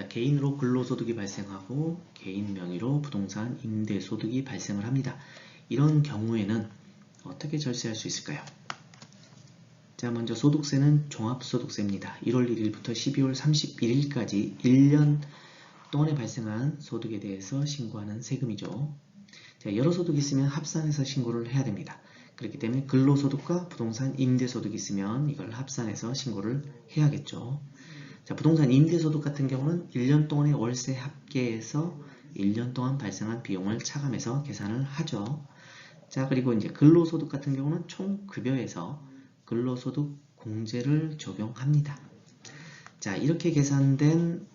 자, 개인으로 근로소득이 발생하고 개인 명의로 부동산 임대소득이 발생을 합니다. 이런 경우에는 어떻게 절세할 수 있을까요? 자, 먼저 소득세는 종합소득세입니다. 1월 1일부터 12월 31일까지 1년 동안에 발생한 소득에 대해서 신고하는 세금이죠. 자, 여러 소득이 있으면 합산해서 신고를 해야 됩니다. 그렇기 때문에 근로소득과 부동산 임대소득이 있으면 이걸 합산해서 신고를 해야겠죠. 자, 부동산 임대소득 같은 경우는 1년 동안의 월세 합계해서 1년 동안 발생한 비용을 차감해서 계산을 하죠. 자, 그리고 이제 근로소득 같은 경우는 총 급여에서 근로소득 공제를 적용합니다. 자, 이렇게 계산된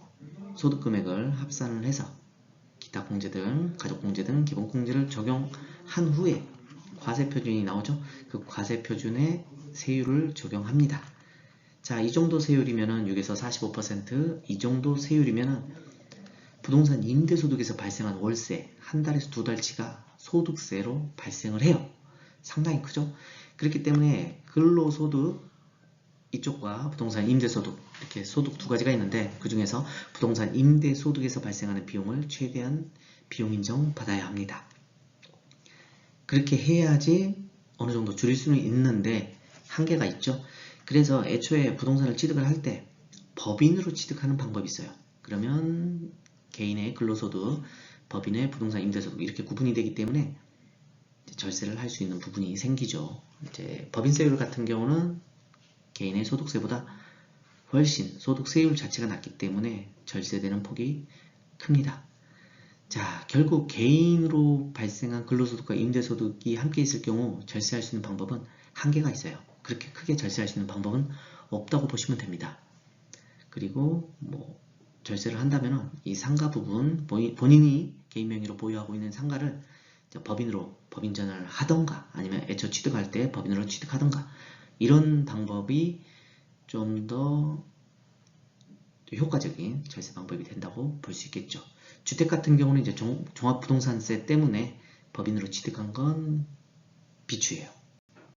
소득 금액을 합산을 해서 기타 공제 등, 가족 공제 등 기본 공제를 적용한 후에 과세 표준이 나오죠. 그 과세 표준에 세율을 적용합니다. 자, 이 정도 세율이면은 6에서 45%, 이 정도 세율이면은 부동산 임대소득에서 발생한 월세 한 달에서 두 달치가 소득세로 발생을 해요. 상당히 크죠. 그렇기 때문에 근로소득 이쪽과 부동산 임대소득 이렇게 소득 두 가지가 있는데 그 중에서 부동산 임대소득에서 발생하는 비용을 최대한 비용 인정 받아야 합니다. 그렇게 해야지 어느 정도 줄일 수는 있는데 한계가 있죠. 그래서 애초에 부동산을 취득을 할 때 법인으로 취득하는 방법이 있어요. 그러면 개인의 근로소득, 법인의 부동산 임대소득 이렇게 구분이 되기 때문에 절세를 할 수 있는 부분이 생기죠. 이제 법인세율 같은 경우는 개인의 소득세보다 훨씬 소득세율 자체가 낮기 때문에 절세되는 폭이 큽니다. 자, 결국 개인으로 발생한 근로소득과 임대소득이 함께 있을 경우 절세할 수 있는 방법은 한계가 있어요. 그렇게 크게 절세할 수 있는 방법은 없다고 보시면 됩니다. 그리고 절세를 한다면 이 상가 부분, 본인이 개인 명의로 보유하고 있는 상가를 법인으로 법인전환을 하던가 아니면 애초 취득할 때 법인으로 취득하던가 이런 방법이 좀 더 효과적인 절세 방법이 된다고 볼 수 있겠죠. 주택 같은 경우는 이제 종합부동산세 때문에 법인으로 취득한 건 비추예요.